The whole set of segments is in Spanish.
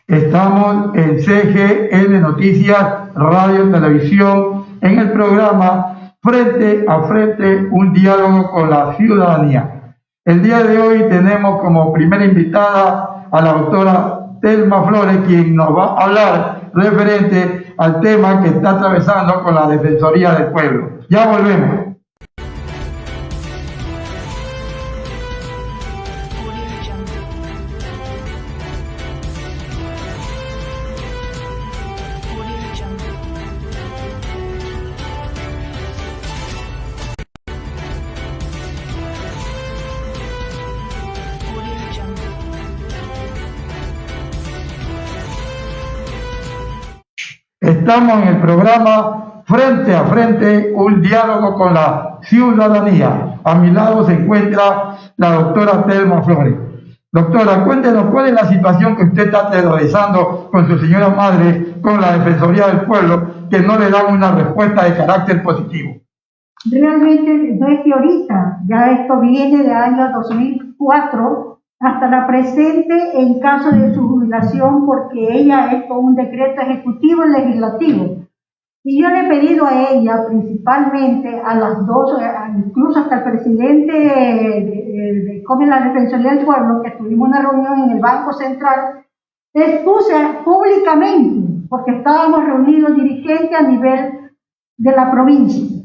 Estamos en CGN Noticias, Radio, Televisión, en el programa Frente a Frente, un diálogo con la ciudadanía. El día de hoy tenemos como primera invitada a la doctora Telma Flores, quien nos va a hablar referente al tema que está atravesando con la Defensoría del Pueblo. Ya volvemos. Estamos en el programa Frente a Frente, un diálogo con la ciudadanía. A mi lado se encuentra la doctora Telma Flores. Doctora, cuéntenos cuál es la situación que usted está atravesando con su señora madre, con la Defensoría del Pueblo, que no le dan una respuesta de carácter positivo. Realmente no es que ahorita, ya esto viene del año 2004 hasta la presente en caso de su jubilación, porque ella es con un decreto ejecutivo y legislativo. Y yo le he pedido a ella, principalmente a las dos, incluso hasta el presidente de la Defensoría del Pueblo, que tuvimos una reunión en el Banco Central, expuse públicamente, porque estábamos reunidos dirigentes a nivel de la provincia,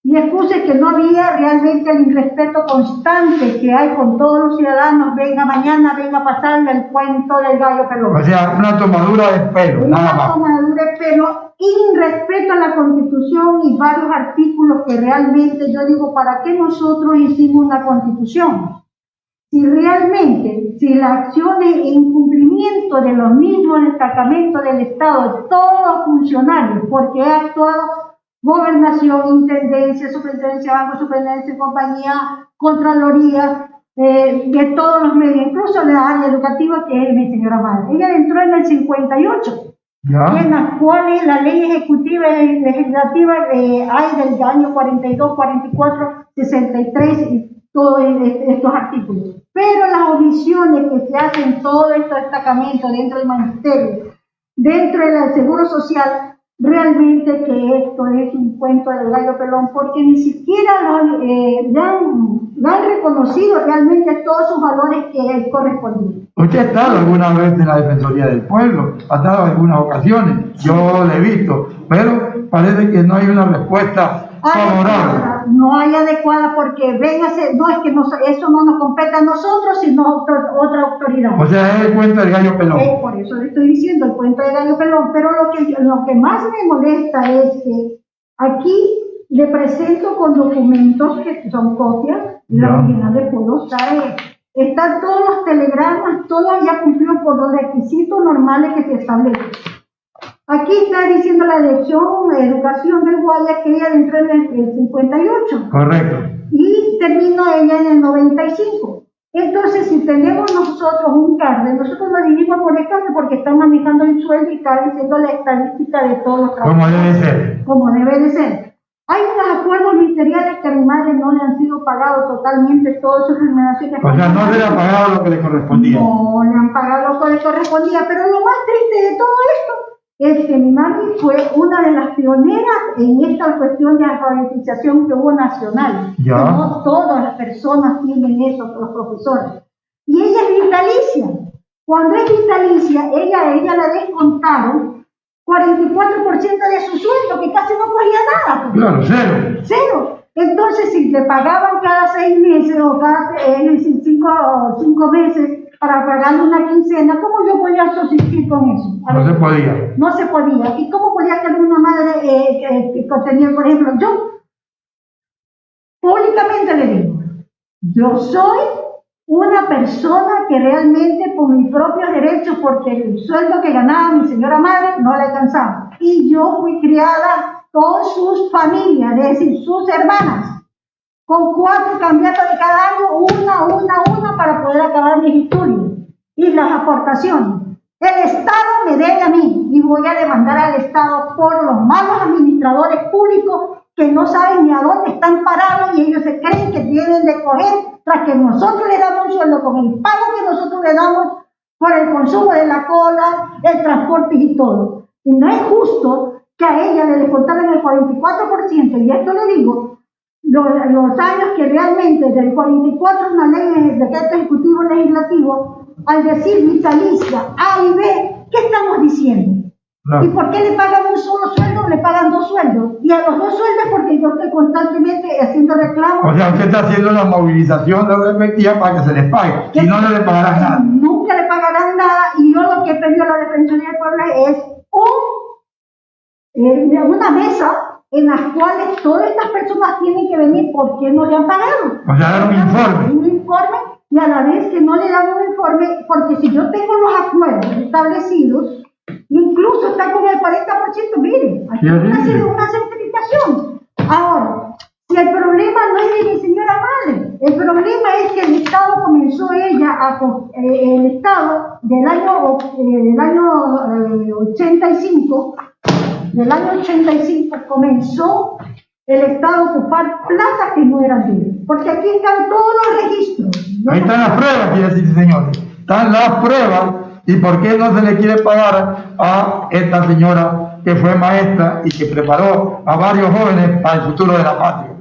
y expuse que no había realmente el irrespeto constante que hay con todos los ciudadanos, venga mañana, venga pasarle el cuento del gallo pelón. O sea, una tomadura de pelo, nada más. Una tomadura de pelo, irrespeto a la Constitución y varios artículos que realmente yo digo, ¿para qué nosotros hicimos una Constitución? Si realmente, si la acción de incumplimiento de los mismos destacamentos del Estado, de todos los funcionarios, porque ha actuado Gobernación, Intendencia, Superintendencia, Banco, Superintendencia, Compañía, Contraloría, de todos los medios, incluso la área educativa, que es mi señora madre. Ella entró en el 58, en las cuales la ley ejecutiva y legislativa hay del año 42, 44, 63 y todos estos artículos. Pero las omisiones que se hacen en todos estos destacamentos dentro del Ministerio, dentro del Seguro Social, realmente que esto es un cuento del gallo pelón, porque ni siquiera le han reconocido realmente todos sus valores que él correspondía. ¿Usted ha estado alguna vez en la Defensoría del Pueblo? ¿Ha estado en algunas ocasiones? Yo le he visto, pero parece que no hay una respuesta favorable. No hay adecuada porque véngase, no es que eso no nos compete a nosotros, sino otra autoridad. O sea, es el cuento del gallo pelón. Por eso le estoy diciendo el cuento del gallo pelón, pero lo que más me molesta es que aquí le presento con documentos que son copias, la original de pueblo están todos los telegramas, todos ya cumplidos por los requisitos normales que se establecen. Aquí está diciendo la educación del Guaya que ella entró en el 58. Correcto. Y terminó ella en el 95. Entonces, si tenemos nosotros un CARDE, nosotros nos dirigimos por el CARDE porque están manejando el sueldo y está diciendo la estadística de todos los trabajos. Como debe ser. Como debe de ser. Hay unos acuerdos ministeriales que a mi madre no le han sido pagados totalmente todas sus remuneraciones. O sea, no se le ha pagado lo que le correspondía. No le han pagado lo que le correspondía, pero lo más triste de todo esto es que mi mami fue una de las pioneras en esta cuestión de alfabetización que hubo nacional. No todas las personas tienen eso, los profesores. Y ella es vitalicia. Cuando es vitalicia, ella la descontaron 44% de su sueldo, que casi no cogía nada. Claro, cero. Cero. Entonces, si le pagaban cada 6 meses o cada 5 meses para pagarle una quincena, ¿cómo yo podía subsistir con eso? No se podía. No se podía. ¿Y cómo podía que una madre que tenía, por ejemplo, yo? Públicamente le digo, yo soy una persona que realmente por mis propios derechos, porque el sueldo que ganaba mi señora madre no le alcanzaba. Y yo fui criada con sus familias, es decir, sus hermanas, con 4 cambiatas de cada año, una, para poder acabar mis estudios y las aportaciones. El Estado me debe a mí y voy a demandar al Estado por los malos administradores públicos que no saben ni a dónde están parados y ellos se creen que tienen de coger tras que nosotros le damos un sueldo con el pago que nosotros le damos por el consumo de la cola, el transporte y todo. Y no es justo que a ella le descontaran el 44%, y esto le digo, los años que realmente del 44 una ley de decreto ejecutivo legislativo, al decir vitalicia A y B, ¿qué estamos diciendo? ¿Y por qué le pagan un solo sueldo? Le pagan 2 sueldos. Y a los 2 sueldos porque yo estoy constantemente haciendo reclamos. O sea, usted está haciendo la movilización de respectiva para que se les pague. Si no, no le pagarán nada. Nunca le pagarán nada. Y yo lo que he pedido a la Defensoría del Pueblo es una mesa en las cuales todas estas personas tienen que venir porque no le han pagado. O sea, dar un informe. Un informe, y a la vez que no le dan un informe, porque si yo tengo los acuerdos establecidos, incluso está con el 40%, miren, aquí hay una certificación. Ahora, si el problema no es de mi señora madre, el problema es que el Estado comenzó el Estado del año 85, comenzó el Estado a ocupar plazas que no eran de él, porque aquí están todos los registros. Ahí están las pruebas, quiere decir, señores, están las pruebas. ¿Y por qué no se le quiere pagar a esta señora que fue maestra y que preparó a varios jóvenes para el futuro de la patria?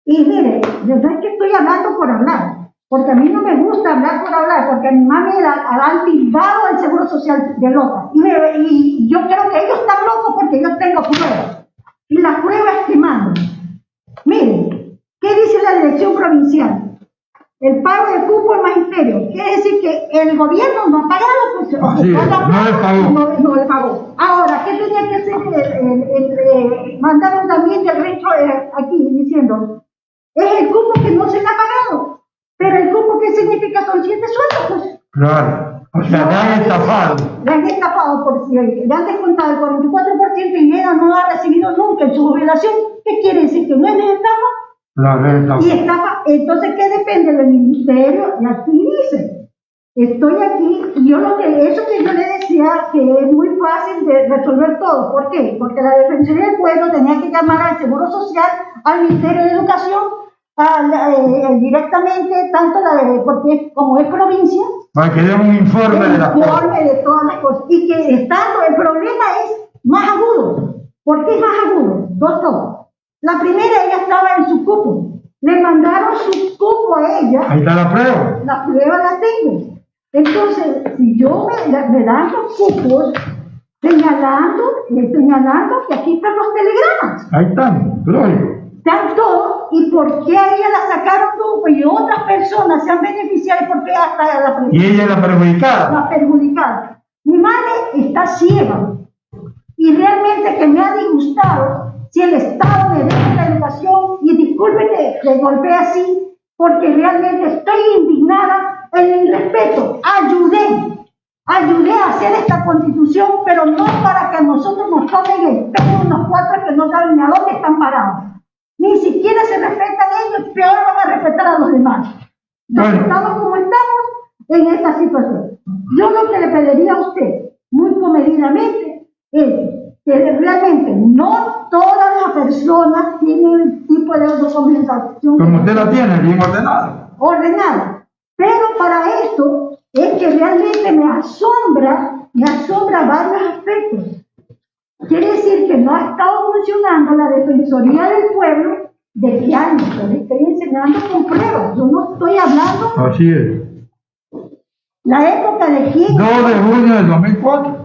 Y mire, yo no es que estoy hablando por hablar, porque a mí no me gusta hablar por hablar, porque a mi mamá le han tildado el Seguro Social de loca. Y yo creo que ellos están locos porque yo tengo pruebas. Y las pruebas que mando. Mire, ¿qué dice la elección provincial? El pago del cupo al magisterio. Quiere decir que el gobierno no ha pagado, pues, no le pagó. No le pagó. Ahora, ¿qué tenía que hacer? Mandaron también del retro aquí diciendo, es el cupo que no se le ha pagado. Pero el cupo, ¿qué significa? Son 7 sueldos, pues. Claro. O sea, le han estafado. Le han estafado por si le han descontado el 44% y ella no ha recibido nunca en su jubilación. ¿Ququé quiere decir? ¿Que no es estafa? Y estafa, entonces, ¿qué depende del ministerio? Y aquí dice, estoy aquí, y eso que yo le decía, que es muy fácil de resolver todo. ¿Por qué? Porque la Defensoría del Pueblo tenía que llamar al Seguro Social, al Ministerio de Educación, directamente, porque como es provincia, para que den un informe de las cosas. De todas las cosas. Y que el problema es más agudo. ¿Por qué es más agudo? 2 cosas. La primera, ella estaba en su cupo. Le mandaron su cupo a ella. Ahí está la prueba. La prueba la tengo. Entonces, si yo me dan los cupos señalando que aquí están los telegramas. Ahí están, Gloria. Están todos. ¿Y por qué a ella la sacaron cupo y otras personas se han beneficiado? ¿Y por qué hasta la perjudicada? Y ella es la perjudicada. La perjudicada. Mi madre está ciega. Y realmente que me ha disgustado. Si el Estado me deja la educación, y disculpen que golpee así, porque realmente estoy indignada en el respeto. Ayudé a hacer esta constitución, pero no para que a nosotros nos tomen el pelo unos 4 que no saben ni a dónde están parados. Ni siquiera se respetan ellos, peor van a respetar a los demás. Estamos como estamos en esta situación. Yo lo que le pediría a usted, muy comedidamente, es que realmente no todas las personas tienen el tipo de documentación como usted la tiene, bien ordenada. Pero para esto es que realmente me asombra varios aspectos. Quiere decir que no ha estado funcionando la Defensoría del Pueblo. ¿De qué año? Yo le estoy enseñando con pruebas. Yo no estoy hablando. Así es. La época de quién. 2 de junio del 2004.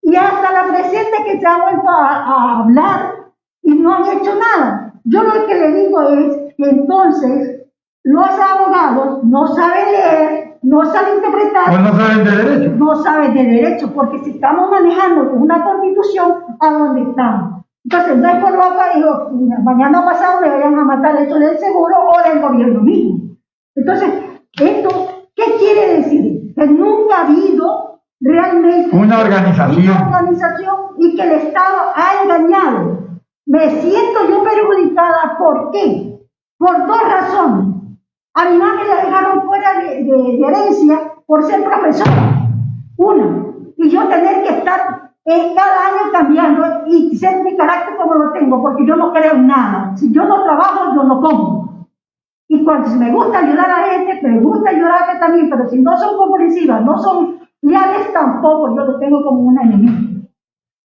Y hasta la presente que se ha vuelto a hablar y no han hecho nada. Yo lo que le digo es que entonces los abogados no saben leer, no saben interpretar. ¿O no saben de derecho? No saben de derecho, porque si estamos manejando una constitución, ¿a dónde estamos? Entonces, no es por loca, digo, mañana pasado me vayan a matar eso del seguro o del gobierno mismo. Entonces, ¿esto qué quiere decir? Que nunca ha habido realmente una organización y que el Estado ha engañado. Me siento yo perjudicada. ¿Por qué? Por 2 razones. A mi mamá me la dejaron fuera de herencia por ser profesora. Una. Y yo tener que estar cada año cambiando y ser mi carácter como lo tengo, porque yo no creo en nada. Si yo no trabajo, yo no como. Y cuando me gusta ayudar a gente, me gusta ayudar a gente también, pero si no son comprensivas, no son leales tampoco, yo lo tengo como un enemigo.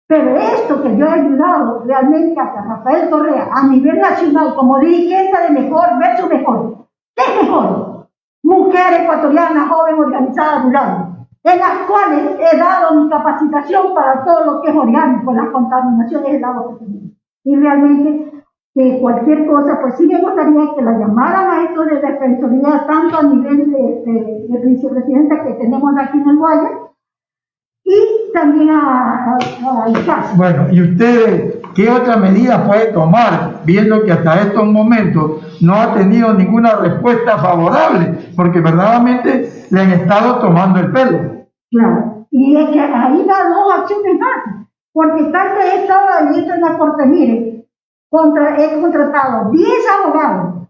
Pero esto que yo he ayudado realmente a Rafael Correa a nivel nacional como dirigente de Mejor versus Mejor. ¿Qué es Mejor? Mujer ecuatoriana, joven, organizada, rural, en las cuales he dado mi capacitación para todo lo que es orgánico, las contaminaciones del agua que tenemos. Y realmente, cualquier cosa, pues sí me gustaría que la llamaran a esto de defensoría, tanto a nivel de vicepresidenta que tenemos aquí en el Guaya, y también a ICAS. Bueno, ¿y ustedes qué otra medida puede tomar, viendo que hasta estos momentos no ha tenido ninguna respuesta favorable, porque verdaderamente le han estado tomando el pelo? Claro, y es que ahí da dos acciones más, porque tanto he estado ahí en la corte, mire, he contratado 10 abogados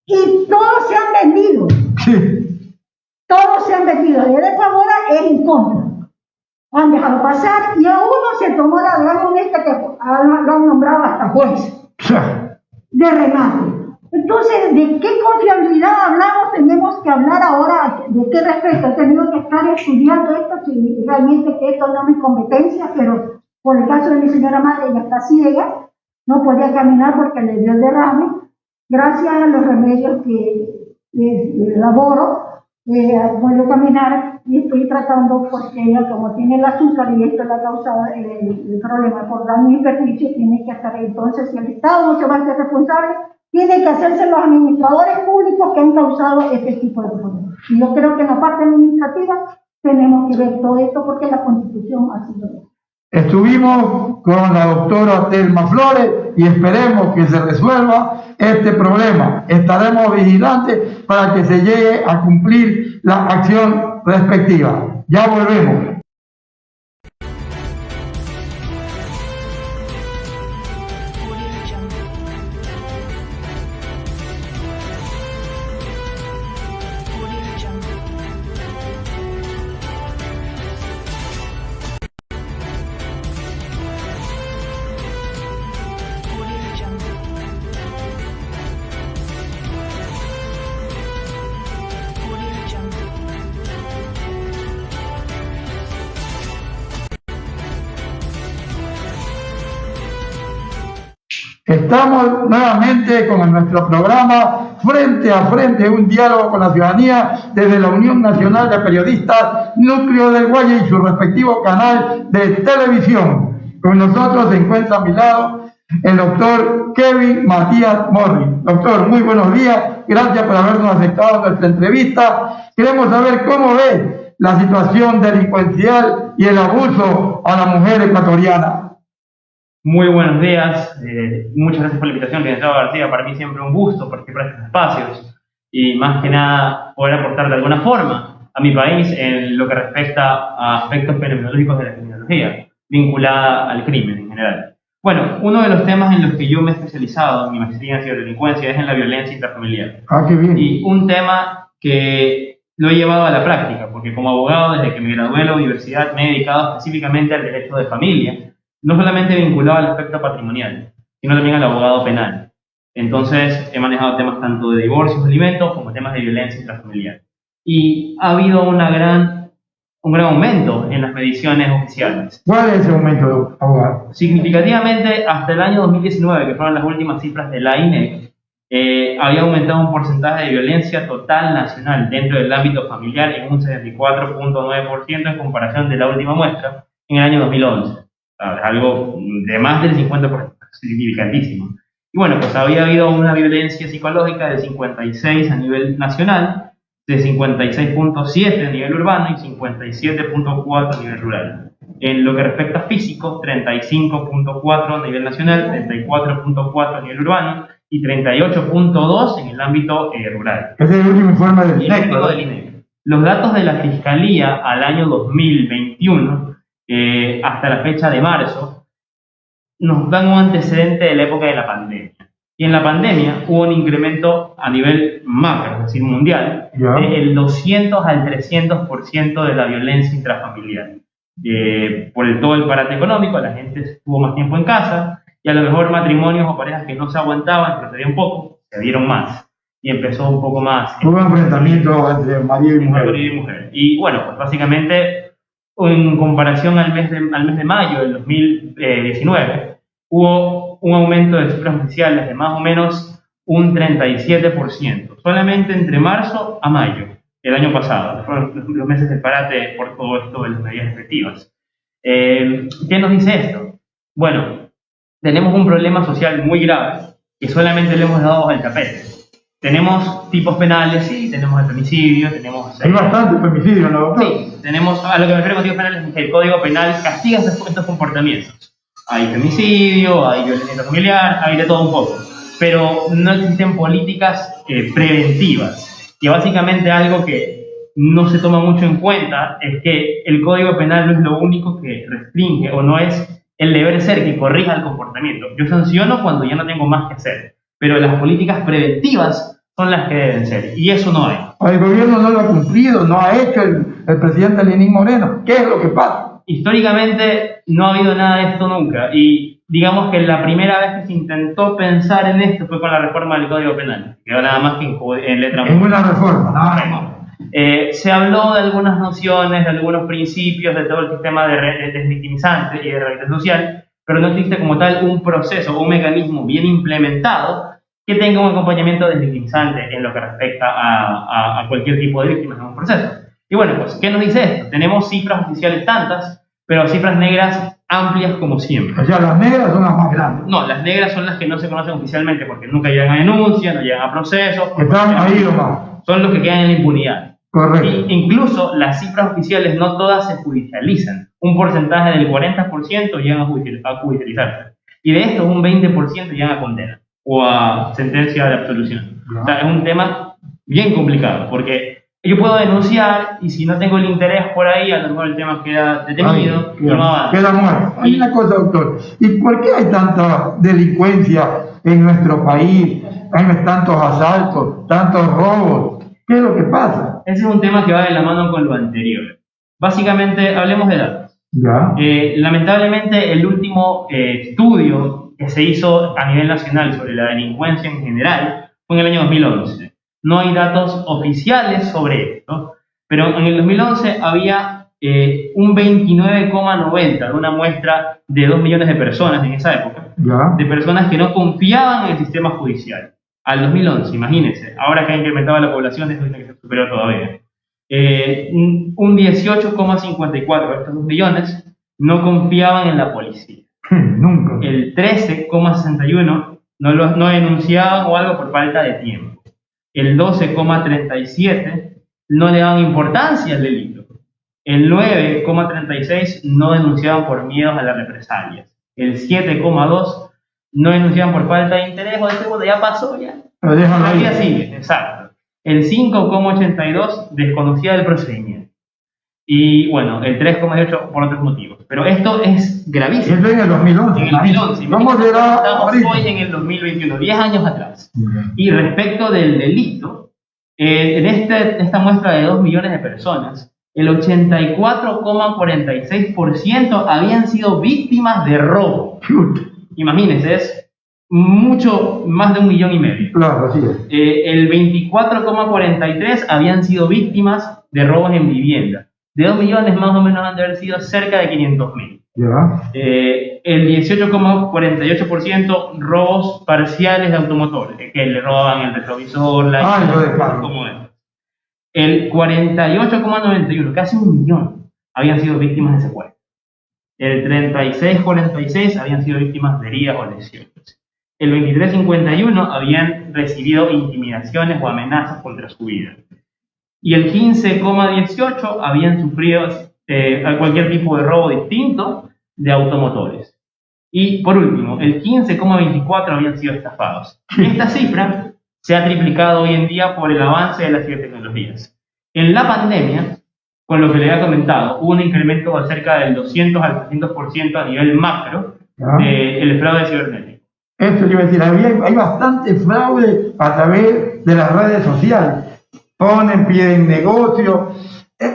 y todos se han vendido. Sí. Todos se han vendido, y de favor es en contra. Han dejado pasar y a uno se tomó la gran honesta que lo han nombrado hasta juez de remate. Entonces, ¿de qué confiabilidad hablamos? Tenemos que hablar ahora de qué respeto. He tenido que estar estudiando esto, si realmente que esto no es mi competencia, pero por el caso de mi señora madre, ella está ciega, no podía caminar porque le dio el derrame. Gracias a los remedios que elaboro, puedo caminar y estoy tratando porque ella, como tiene el azúcar y esto le ha causado el problema por daño y perjuicio, tiene que estar ahí. Entonces, si el Estado no se va a hacer responsable, tiene que hacerse los administradores públicos que han causado este tipo de problemas. Y yo creo que en la parte administrativa tenemos que ver todo esto porque la Constitución ha sido. Estuvimos con la doctora Telma Flores y esperemos que se resuelva este problema. Estaremos vigilantes para que se llegue a cumplir la acción respectiva. Ya volvemos. Estamos nuevamente con nuestro programa Frente a Frente, un diálogo con la ciudadanía desde la Unión Nacional de Periodistas Núcleo del Guaya y su respectivo canal de televisión. Con nosotros se encuentra a mi lado el doctor Kevin Matías Morri. Doctor, muy buenos días, gracias por habernos aceptado nuestra entrevista. Queremos saber cómo ve la situación delincuencial y el abuso a la mujer ecuatoriana. Muy buenos días, muchas gracias por la invitación, licenciado García. Para mí siempre un gusto participar en estos espacios y más que nada poder aportar de alguna forma a mi país en lo que respecta a aspectos fenomenológicos de la criminología vinculada al crimen en general. Bueno, uno de los temas en los que yo me he especializado en mi maestría en ciberdelincuencia es en la violencia intrafamiliar. Qué bien. Y un tema que lo he llevado a la práctica, porque como abogado desde que me gradué de la universidad me he dedicado específicamente al derecho de familia, no solamente vinculado al aspecto patrimonial, sino también al abogado penal. Entonces, he manejado temas tanto de divorcios, alimentos, como temas de violencia intrafamiliar. Y ha habido un gran aumento en las mediciones oficiales. ¿Cuál es ese aumento, abogado? Significativamente, hasta el año 2019, que fueron las últimas cifras de la INEC, había aumentado un porcentaje de violencia total nacional dentro del ámbito familiar en un 74.9% en comparación de la última muestra en el año 2011. Algo de más del 50%, significatísimo. Y bueno, pues había habido una violencia psicológica de 56 a nivel nacional, de 56.7 a nivel urbano y 57.4 a nivel rural. En lo que respecta a físico, 35.4 a nivel nacional, 34.4 a nivel urbano y 38.2 en el ámbito rural. Ese es el último informe del INEC. Los datos de la Fiscalía al año 2021 hasta la fecha de marzo, nos dan un antecedente de la época de la pandemia. Y en la pandemia hubo un incremento a nivel macro, es decir, mundial, del 200 al 300% de la violencia intrafamiliar. Por todo el parate económico, la gente estuvo más tiempo en casa, y a lo mejor matrimonios o parejas que no se aguantaban, pero se un poco, se dieron más. Y empezó un poco más. Hubo enfrentamiento entre marido y mujer. Y bueno, pues básicamente en comparación al mes de mayo del 2019, hubo un aumento de cifras oficiales de más o menos un 37%, solamente entre marzo a mayo del año pasado. Fueron los meses de parate por todo esto de las medidas efectivas. ¿Qué nos dice esto? Bueno, tenemos un problema social muy grave que solamente le hemos dado al tapete. Tenemos tipos penales, sí, tenemos el femicidio, tenemos... Hay bastante femicidio, ¿no, doctor? Sí, tenemos, a lo que me refiero con tipos penales es que el Código Penal castiga estos comportamientos. Hay femicidio, hay violencia familiar, hay de todo un poco. Pero no existen políticas preventivas. Y básicamente algo que no se toma mucho en cuenta es que el Código Penal no es lo único que restringe o no es el deber ser que corrija el comportamiento. Yo sanciono cuando ya no tengo más que hacer, pero las políticas preventivas son las que deben ser, y eso no hay. El gobierno no lo ha cumplido, no ha hecho el presidente Lenín Moreno. ¿Qué es lo que pasa? Históricamente no ha habido nada de esto nunca, y digamos que la primera vez que se intentó pensar en esto fue con la reforma del Código Penal, que era nada más que en letra En una reforma, nada más. Se habló de algunas nociones, de algunos principios, de todo el sistema de desvictimizante y de rehabilitación social, pero no existe como tal un proceso o un mecanismo bien implementado que tenga un acompañamiento desvictimizante en lo que respecta a cualquier tipo de víctimas en un proceso. Y bueno, pues, ¿qué nos dice esto? Tenemos cifras oficiales tantas, pero cifras negras amplias como siempre. O sea, las negras son las más grandes. No, las negras son las que no se conocen oficialmente porque nunca llegan a denuncia, no llegan a procesos. Están ahí nomás. Son los que quedan en la impunidad. Correcto. Incluso las cifras oficiales no todas se judicializan. Un porcentaje del 40% llegan a judicializarse. Y de estos, un 20% llegan a condena o a sentencia de absolución. O sea, es un tema bien complicado porque yo puedo denunciar y si no tengo el interés por ahí, a lo mejor el tema queda detenido y no avanza. Queda muerto. Hay una cosa, doctor. ¿Y por qué hay tanta delincuencia en nuestro país? Hay tantos asaltos, tantos robos. ¿Qué es lo que pasa? Ese es un tema que va de la mano con lo anterior. Básicamente, hablemos de datos. ¿Ya? Lamentablemente, el último estudio que se hizo a nivel nacional sobre la delincuencia en general fue en el año 2011. No hay datos oficiales sobre esto, pero en el 2011 había un 29,90 de una muestra de 2 millones de personas en esa época, ¿Ya? de personas que no confiaban en el sistema judicial. Al 2011, imagínense, ahora que ha incrementado la población, eso tiene que ser superior todavía. Un 18,54 de estos 2 millones no confiaban en la policía. Nunca. El 13,61 no denunciaban o algo por falta de tiempo. El 12,37 no le daban importancia al delito. El 9,36 no denunciaban por miedos a las represalias. El 7,2 no denunciaban por falta de interés o de seguro, ya pasó ya. Pero déjalo ahí. Todavía sigue, exacto. El 5,82 desconocía el procedimiento. Y bueno, el 3,18 por otros motivos. Pero esto es gravísimo. Esto en el 2011. En el 2011. ¿Cómo será Estamos ahorita? hoy en el 2021, 10 años atrás. Y respecto del delito, en esta muestra de 2 millones de personas, el 84,46% habían sido víctimas de robo. Imagínense, es mucho más de 1,5 millones. Claro, así es. El 24,43% habían sido víctimas de robos en vivienda. De 2 millones más o menos han de haber sido cerca de 500.000. ¿Ya? El 18,48% robos parciales de automotores, que le roban el retrovisor, la lo de carro. como es. El 48,91%, casi 1 millón, habían sido víctimas de secuestro. El 36,46% habían sido víctimas de heridas o lesiones. El 23,51% habían recibido intimidaciones o amenazas contra su vida. Y el 15,18% habían sufrido cualquier tipo de robo distinto de automotores. Y por último, el 15,24% habían sido estafados. Esta cifra se ha triplicado hoy en día por el avance de las cibertecnologías. En la pandemia, con lo que le había comentado, hubo un incremento de cerca del 200 al 300% a nivel macro del fraude cibernético. Esto yo iba a decir, hay bastante fraude a través de las redes sociales. Piden negocio,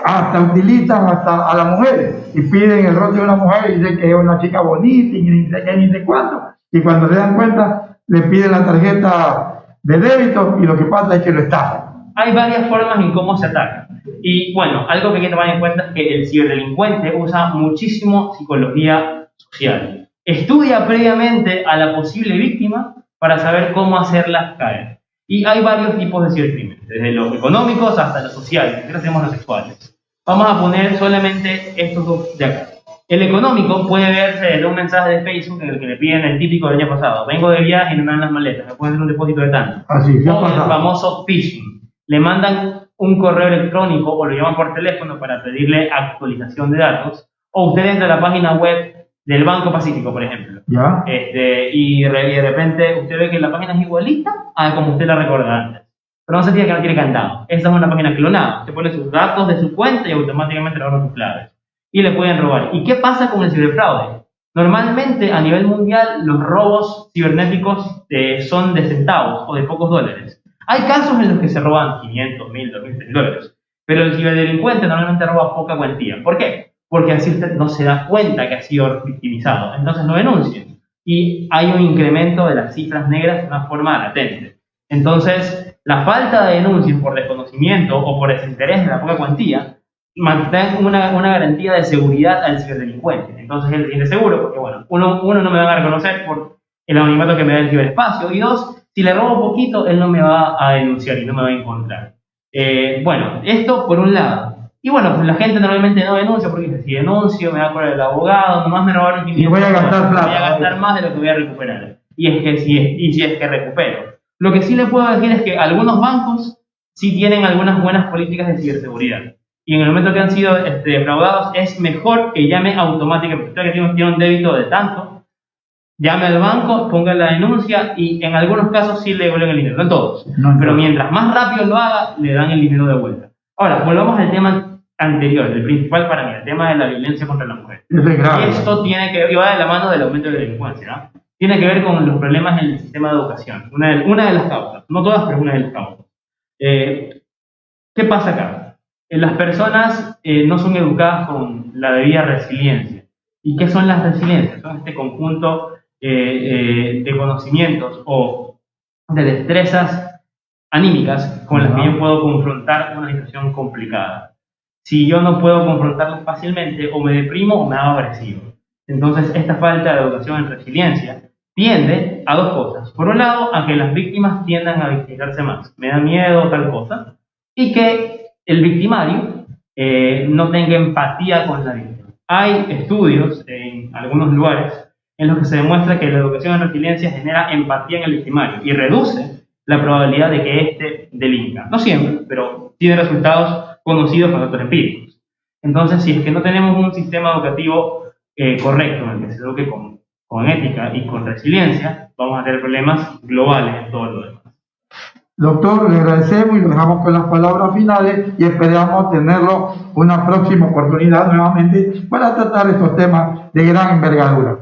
hasta utilizan hasta a las mujeres y piden el rostro de una mujer y dicen que es una chica bonita y ni sé qué ni sé cuánto. Y cuando se dan cuenta, le piden la tarjeta de débito y lo que pasa es que lo estafan. Hay varias formas en cómo se ataca. Y bueno, algo que hay que tomar en cuenta es que el ciberdelincuente usa muchísimo psicología social. Estudia previamente a la posible víctima para saber cómo hacerlas caer. Y hay varios tipos de cibercrímenes, desde los económicos hasta los sociales, nosotros tenemos los sexuales. Vamos a poner solamente estos dos de acá. El económico puede verse desde un mensaje de Facebook en el que le piden el típico del año pasado: vengo de viaje y no me dan las maletas, me pueden hacer un depósito de tanto. Así, ya O el pasado. famoso phishing. Le mandan un correo electrónico o lo llaman por teléfono para pedirle actualización de datos. O usted entra a la página web del Banco Pacífico, por ejemplo. ¿Ya? Y de repente usted ve que la página es igualita a como usted la recordaba antes. Pero no se diga que no tiene candado. Esa es una página clonada. Usted pone sus datos de su cuenta y automáticamente le ahorra sus claves. Y le pueden robar. ¿Y qué pasa con el ciberfraude? Normalmente a nivel mundial los robos cibernéticos son de centavos o de pocos dólares. Hay casos en los que se roban 500, 1000, 2000, 3000 dólares. Pero el ciberdelincuente normalmente roba poca cuantía. ¿Por qué? Porque así usted no se da cuenta que ha sido victimizado. Entonces no denuncien. Y hay un incremento de las cifras negras de una forma latente. Entonces, la falta de denuncias por desconocimiento o por desinterés de la poca cuantía mantiene una garantía de seguridad al ciberdelincuente. Entonces él se siente seguro porque, bueno, uno no me va a reconocer por el anonimato que me da el ciberespacio, y dos, si le robo poquito, él no me va a denunciar y no me va a encontrar. Bueno, esto por un lado. Y bueno, pues la gente normalmente no denuncia porque dice: si denuncio me va a cobrar el abogado, nomás me robaron 500 Y voy a gastar plata. voy a gastar más de lo que voy a recuperar. Y si es que recupero. Lo que sí le puedo decir es que algunos bancos sí tienen algunas buenas políticas de ciberseguridad. Y en el momento que han sido defraudados, es mejor que llame automáticamente. Usted que tiene un débito de tanto, llame al banco, ponga la denuncia y en algunos casos sí le devuelven el dinero, no en todos. No, pero mientras más rápido lo haga, le dan el dinero de vuelta. Ahora, volvamos al tema anterior, el principal para mí, el tema de la violencia contra la mujer. Eso es grave. Esto tiene que ver, y va de la mano del aumento de la delincuencia, ¿no? Tiene que ver con los problemas en el sistema de educación. Una de las causas, no todas, pero una de las causas. ¿Qué pasa acá? Las personas no son educadas con la debida resiliencia. ¿Y qué son las resiliencias? Son este conjunto de conocimientos o de destrezas anímicas con las que yo puedo confrontar una situación complicada. Si yo no puedo confrontarlas fácilmente, o me deprimo o me hago agresivo. Entonces, esta falta de educación en resiliencia tiende a dos cosas. Por un lado, a que las víctimas tiendan a victimizarse más. Me da miedo tal cosa. Y que el victimario no tenga empatía con la víctima. Hay estudios en algunos lugares en los que se demuestra que la educación en resiliencia genera empatía en el victimario y reduce la probabilidad de que éste delinca. No siempre, pero tiene resultados conocidos con datos empíricos. Entonces, si es que no tenemos un sistema educativo correcto en el que se eduque con ética y con resiliencia, vamos a tener problemas globales en todo lo demás. Doctor, le agradecemos y lo dejamos con las palabras finales y esperamos tenerlo una próxima oportunidad nuevamente para tratar estos temas de gran envergadura.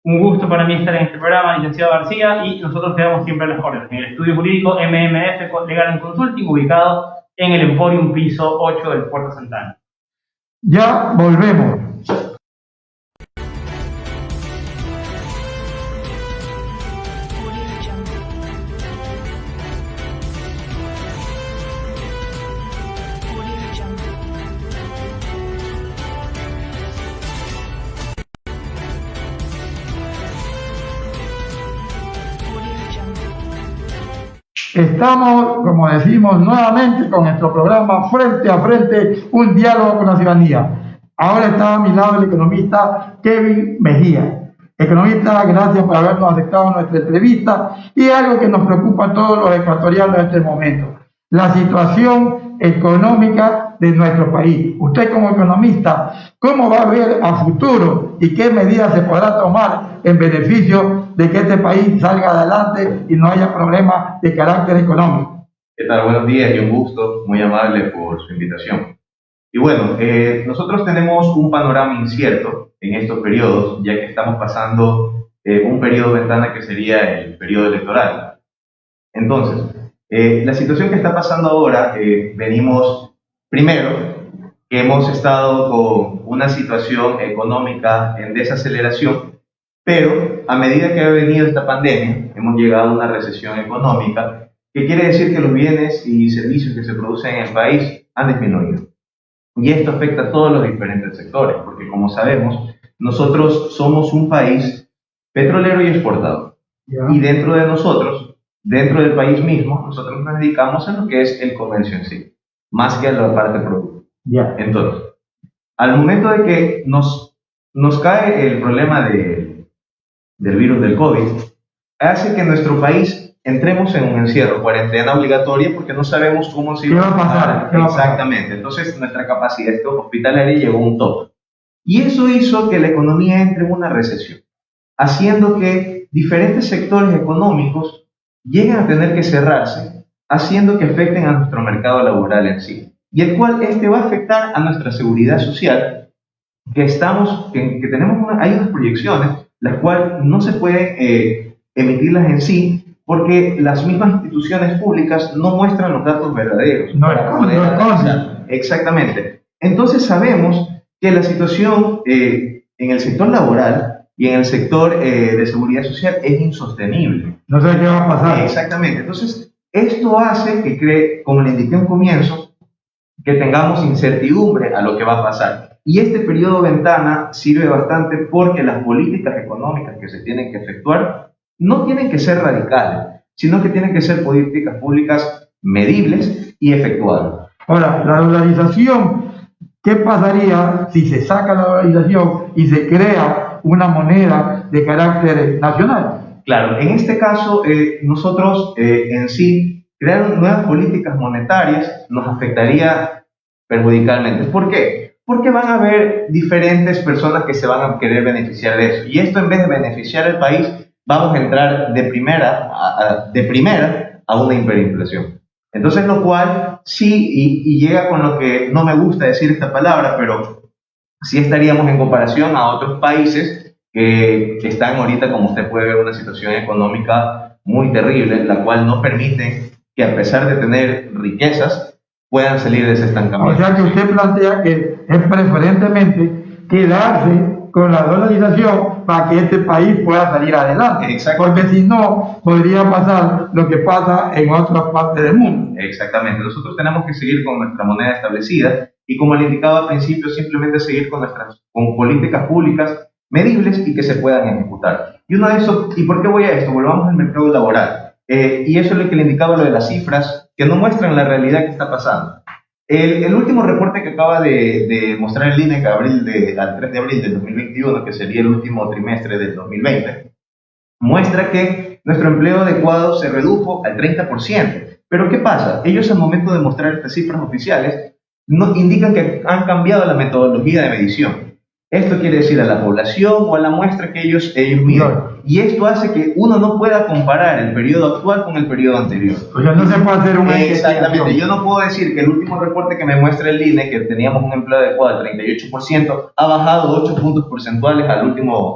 Un gusto para mí estar en este programa, licenciado García, y nosotros quedamos siempre a las órdenes en el estudio jurídico MMF Legal & Consulting, ubicado en el Emporium piso 8 del Puerto Santana. Ya volvemos. Estamos, como decimos, nuevamente con nuestro programa Frente a Frente, un diálogo con la ciudadanía. Ahora está a mi lado el economista Kevin Mejía. Economista, gracias por habernos aceptado nuestra entrevista y algo que nos preocupa a todos los ecuatorianos en este momento, la situación económica de nuestro país. Usted como economista, ¿cómo va a ver a futuro y qué medidas se podrá tomar en beneficio de que este país salga adelante y no haya problemas de carácter económico? ¿Qué tal? Buenos días y un gusto, muy amable por su invitación. Y bueno, nosotros tenemos un panorama incierto en estos periodos, ya que estamos pasando un periodo de ventana que sería el periodo electoral. Entonces, la situación que está pasando ahora, venimos, primero, que hemos estado con una situación económica en desaceleración, pero a medida que ha venido esta pandemia, hemos llegado a una recesión económica que quiere decir que los bienes y servicios que se producen en el país han disminuido. Y esto afecta a todos los diferentes sectores, porque como sabemos, nosotros somos un país petrolero y exportador. Y dentro de nosotros, dentro del país mismo, nosotros nos dedicamos a lo que es el comercio en sí, más que a la parte productiva. Entonces, al momento de que nos cae el problema del virus del COVID, hace que nuestro país entremos en un encierro, cuarentena obligatoria, porque no sabemos cómo se va a pasar. Exactamente. Entonces, nuestra capacidad hospitalaria llegó a un tope. Y eso hizo que la economía entre en una recesión, haciendo que diferentes sectores económicos lleguen a tener que cerrarse, haciendo que afecten a nuestro mercado laboral en sí. Y el cual va a afectar a nuestra seguridad social, que tenemos hay unas proyecciones, las cuales no se puede emitirlas en sí, porque las mismas instituciones públicas no muestran los datos verdaderos. Exactamente. Entonces sabemos que la situación en el sector laboral y en el sector de seguridad social es insostenible. No sé qué va a pasar. Exactamente. Entonces, esto hace que, como le indiqué a un comienzo, que tengamos incertidumbre a lo que va a pasar. Y este periodo ventana sirve bastante porque las políticas económicas que se tienen que efectuar no tienen que ser radicales, sino que tienen que ser políticas públicas medibles y efectuables. Ahora, la dolarización, ¿qué pasaría si se saca la dolarización y se crea una moneda de carácter nacional? Claro, en este caso, nosotros en sí, crear nuevas políticas monetarias nos afectaría perjudicalmente. ¿Por qué? Porque van a haber diferentes personas que se van a querer beneficiar de eso. Y esto, en vez de beneficiar al país, vamos a entrar de primera a una hiperinflación. Entonces, lo cual sí, y llega con lo que no me gusta decir esta palabra, pero sí estaríamos en comparación a otros países que están ahorita, como usted puede ver, una situación económica muy terrible, la cual no permite que, a pesar de tener riquezas, puedan salir de ese estancamiento. O sea que usted plantea que es preferentemente quedarse con la dolarización para que este país pueda salir adelante. Porque si no, podría pasar lo que pasa en otras partes del mundo. Exactamente. Nosotros tenemos que seguir con nuestra moneda establecida y, como le indicaba al principio, simplemente seguir con políticas públicas medibles y que se puedan ejecutar. Y uno de esos, ¿y por qué voy a esto? Volvamos al mercado laboral. Y eso es lo que le indicaba, lo de las cifras, que no muestran la realidad que está pasando. El último reporte que acaba de mostrar el INEC al 3 de abril del 2021, que sería el último trimestre del 2020, muestra que nuestro empleo adecuado se redujo al 30%. Pero ¿qué pasa? Ellos, al momento de mostrar estas cifras oficiales, nos indican que han cambiado la metodología de medición. Esto quiere decir a la población o a la muestra que ellos miden. Y esto hace que uno no pueda comparar el periodo actual con el periodo anterior. O sea, no se puede hacer una Exactamente. Yo no puedo decir que el último reporte que me muestra el INE, que teníamos un empleo adecuado del 38%, ha bajado 8 puntos porcentuales al último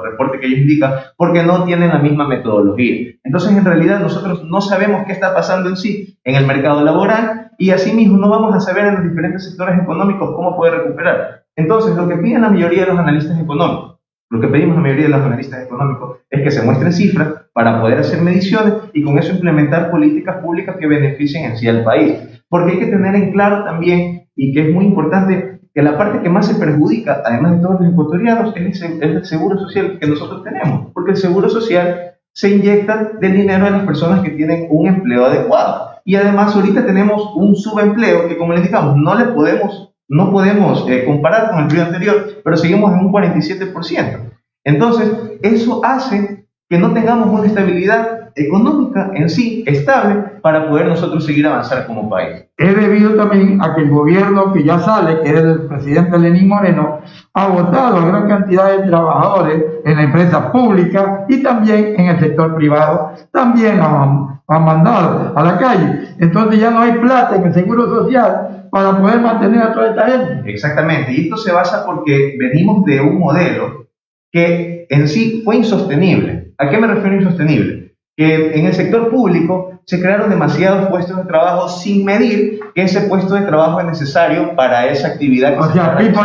reporte que ellos indican, porque no tienen la misma metodología. Entonces, en realidad, nosotros no sabemos qué está pasando en sí en el mercado laboral, y asimismo no vamos a saber en los diferentes sectores económicos cómo poder recuperar. Entonces, lo que piden la mayoría de los analistas económicos, lo que pedimos la mayoría de los analistas económicos es que se muestren cifras para poder hacer mediciones y con eso implementar políticas públicas que beneficien en sí al país. Porque hay que tener en claro también, y que es muy importante, que la parte que más se perjudica, además de todos los ecuatorianos, es el seguro social que nosotros tenemos. Porque el seguro social se inyecta del dinero de las personas que tienen un empleo adecuado. Y además ahorita tenemos un subempleo que, como les indicamos, no podemos comparar con el periodo anterior, pero seguimos en un 47%. Entonces, eso hace que no tengamos una estabilidad económica en sí estable para poder nosotros seguir avanzar como país. Es debido también a que el gobierno que ya sale, que es el presidente Lenín Moreno, ha votado a gran cantidad de trabajadores en la empresa pública y también en el sector privado, también han mandado a la calle. Entonces ya no hay plata en el seguro social para poder mantener a toda esta gente. Exactamente, y esto se basa porque venimos de un modelo que en sí fue insostenible. ¿A qué me refiero insostenible? Que en el sector público se crearon demasiados puestos de trabajo sin medir que ese puesto de trabajo es necesario para esa actividad. O sea, pipo.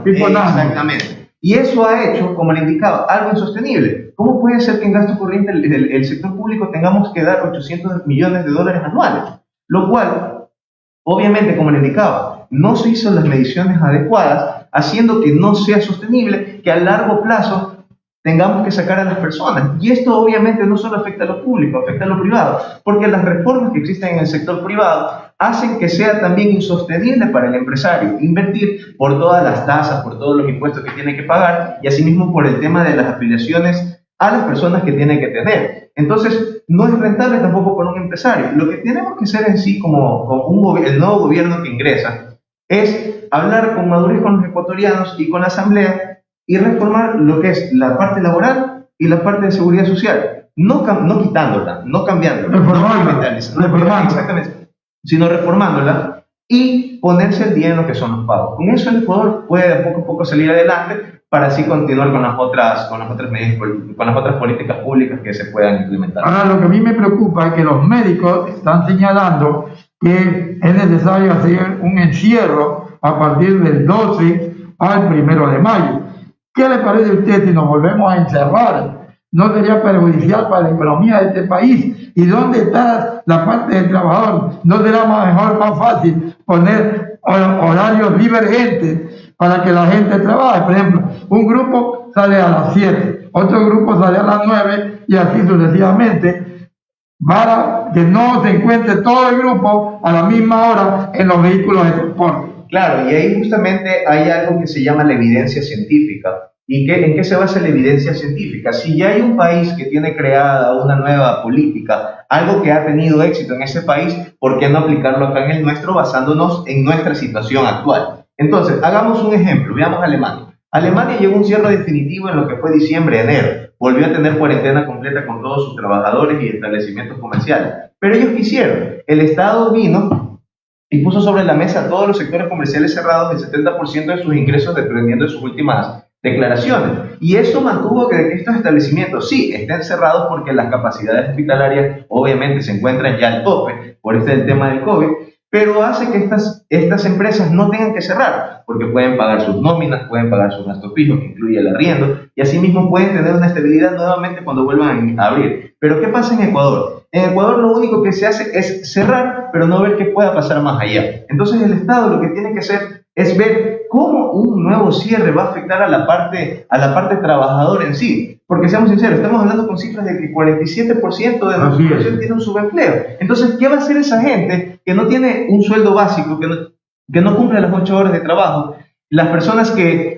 Exactamente. Y eso ha hecho, como le indicaba, algo insostenible. ¿Cómo puede ser que en gasto corriente el sector público tengamos que dar 800 millones de dólares anuales? Lo cual, obviamente, como le indicaba, no se hizo las mediciones adecuadas, haciendo que no sea sostenible, que a largo plazo tengamos que sacar a las personas. Y esto obviamente no solo afecta a lo público, afecta a lo privado, porque las reformas que existen en el sector privado hacen que sea también insostenible para el empresario invertir por todas las tasas, por todos los impuestos que tiene que pagar y asimismo por el tema de las afiliaciones a las personas que tiene que tener. Entonces, no es rentable tampoco para un empresario. Lo que tenemos que hacer en sí, como el nuevo gobierno que ingresa, es hablar con madurez con los ecuatorianos y con la Asamblea y reformar lo que es la parte laboral y la parte de seguridad social. No quitándola, no cambiándola, reformándola. Exactamente, sino reformándola y ponerse el día en lo que son los pagos. Con eso el Ecuador puede de poco a poco salir adelante para así continuar con las otras medidas, con las otras políticas públicas que se puedan implementar. Ahora, lo que a mí me preocupa es que los médicos están señalando que es necesario hacer un encierro a partir del 12 al 1 de mayo. ¿Qué le parece a usted si nos volvemos a encerrar? ¿No sería perjudicial para la economía de este país? ¿Y dónde está la parte del trabajador? ¿No será mejor, más fácil poner horarios divergentes para que la gente trabaje? Por ejemplo, un grupo sale a las 7, otro grupo sale a las 9 y así sucesivamente, para que no se encuentre todo el grupo a la misma hora en los vehículos de transporte. Claro, y ahí justamente hay algo que se llama la evidencia científica. ¿Y en qué se basa la evidencia científica? Si ya hay un país que tiene creada una nueva política, algo que ha tenido éxito en ese país, ¿por qué no aplicarlo acá en el nuestro basándonos en nuestra situación actual? Entonces, hagamos un ejemplo, veamos Alemania. Alemania llegó a un cierre definitivo en lo que fue diciembre-enero. Volvió a tener cuarentena completa con todos sus trabajadores y establecimientos comerciales. Pero ellos ¿qué hicieron? El Estado vino y puso sobre la mesa a todos los sectores comerciales cerrados el 70% de sus ingresos dependiendo de sus últimas declaraciones. Y eso mantuvo que estos establecimientos sí estén cerrados porque las capacidades hospitalarias obviamente se encuentran ya al tope por el tema del COVID, pero hace que estas empresas no tengan que cerrar porque pueden pagar sus nóminas, pueden pagar sus gastos fijos, que incluye el arriendo, y asimismo pueden tener una estabilidad nuevamente cuando vuelvan a abrir. Pero ¿qué pasa en Ecuador? En Ecuador lo único que se hace es cerrar, pero no ver qué pueda pasar más allá. Entonces el Estado lo que tiene que hacer es ver cómo un nuevo cierre va a afectar a la parte trabajadora en sí. Porque seamos sinceros, estamos hablando con cifras de que 47% de la población tiene un subempleo. Entonces, ¿qué va a hacer esa gente que no tiene un sueldo básico, que no cumple las 8 horas de trabajo? Las personas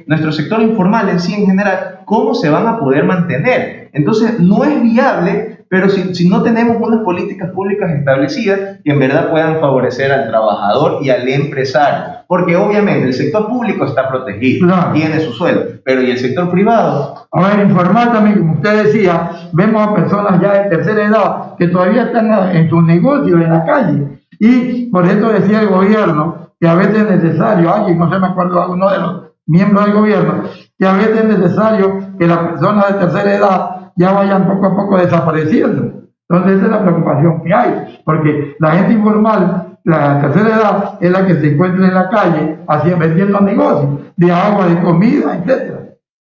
nuestro sector informal en sí en general, ¿cómo se van a poder mantener? Entonces, no es viable, pero si no tenemos unas políticas públicas establecidas que en verdad puedan favorecer al trabajador y al empresario. Porque obviamente el sector público está protegido, tiene su sueldo, pero ¿y el sector privado? A ver, informar también, como usted decía, vemos a personas ya de tercera edad que todavía están en sus negocios en la calle. Y por eso decía el gobierno que a veces es necesario, alguien, no se me acuerdo, alguno de los miembros del gobierno, que a veces es necesario que las personas de tercera edad ya vayan poco a poco desapareciendo. Entonces esa es la preocupación que hay, porque la gente informal, la tercera edad, es la que se encuentra en la calle vendiendo negocios de agua, de comida, etc.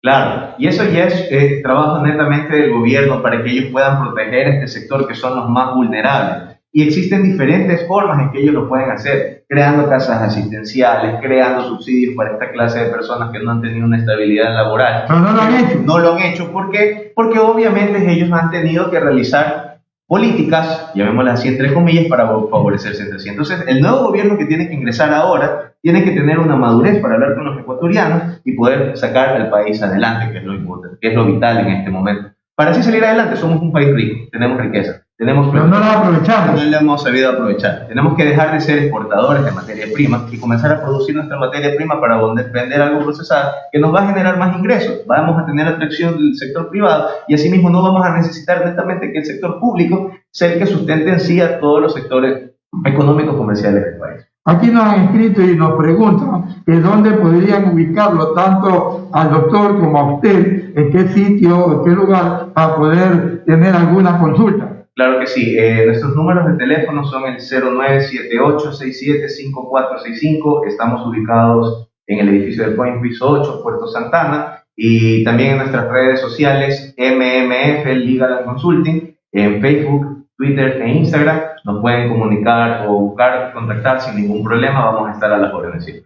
Claro, y eso ya es trabajo netamente del gobierno para que ellos puedan proteger este sector que son los más vulnerables. Y existen diferentes formas en que ellos lo pueden hacer, creando casas asistenciales, creando subsidios para esta clase de personas que no han tenido una estabilidad laboral. Pero no lo han hecho. No lo han hecho, ¿por qué? Porque obviamente ellos han tenido que realizar políticas, llamémoslas así entre comillas, para favorecerse entre sí. Entonces, el nuevo gobierno que tiene que ingresar ahora tiene que tener una madurez para hablar con los ecuatorianos y poder sacar al país adelante, que es lo importante, que es lo vital en este momento. Para así salir adelante, somos un país rico, tenemos riqueza. Pero no la aprovechamos. No la hemos sabido aprovechar. Tenemos que dejar de ser exportadores de materia prima y comenzar a producir nuestra materia prima para vender algo procesado que nos va a generar más ingresos. Vamos a tener atracción del sector privado y asimismo no vamos a necesitar netamente que el sector público sea el que sustente en sí a todos los sectores económicos comerciales del país. Aquí nos han escrito y nos preguntan que dónde podrían ubicarlo tanto al doctor como a usted, en qué sitio, en qué lugar, para poder tener alguna consulta. Claro que sí, nuestros números de teléfono son el 0978-675465, estamos ubicados en el edificio del Point, piso 8, Puerto Santana, y también en nuestras redes sociales MMF Legal and Consulting, en Facebook, Twitter e Instagram. Nos pueden comunicar o buscar, contactar sin ningún problema, vamos a estar a las órdenes.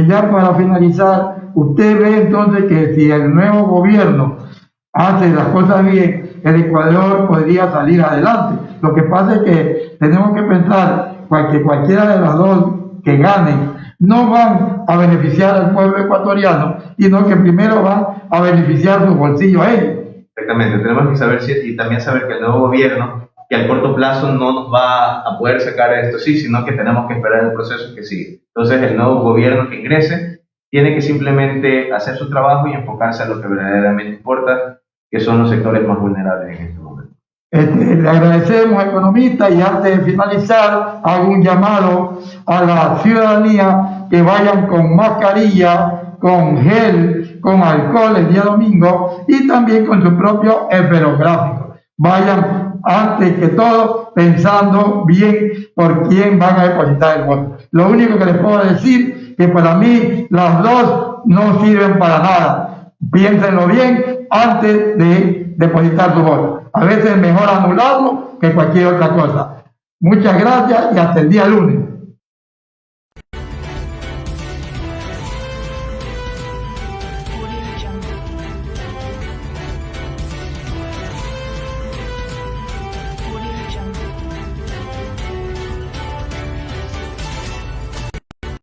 Ya para finalizar, usted ve entonces que si el nuevo gobierno hace las cosas bien, el Ecuador podría salir adelante. Lo que pasa es que tenemos que pensar que cualquiera de las dos que ganen no van a beneficiar al pueblo ecuatoriano, sino que primero van a beneficiar su bolsillo a ellos. Exactamente, tenemos que saber y también saber que el nuevo gobierno, que a corto plazo no nos va a poder sacar esto, sí, sino que tenemos que esperar el proceso que sigue. Entonces, el nuevo gobierno que ingrese tiene que simplemente hacer su trabajo y enfocarse a lo que verdaderamente importa, que son los sectores más vulnerables en este momento. Le agradecemos, economista, y antes de finalizar, hago un llamado a la ciudadanía que vayan con mascarilla, con gel, con alcohol el día domingo y también con su propio esferográfico. Vayan antes que todo pensando bien por quién van a depositar el voto. Lo único que les puedo decir que para mí las dos no sirven para nada. Piénsenlo bien antes de depositar su voto. A veces es mejor anularlo que cualquier otra cosa. Muchas gracias y hasta el día lunes.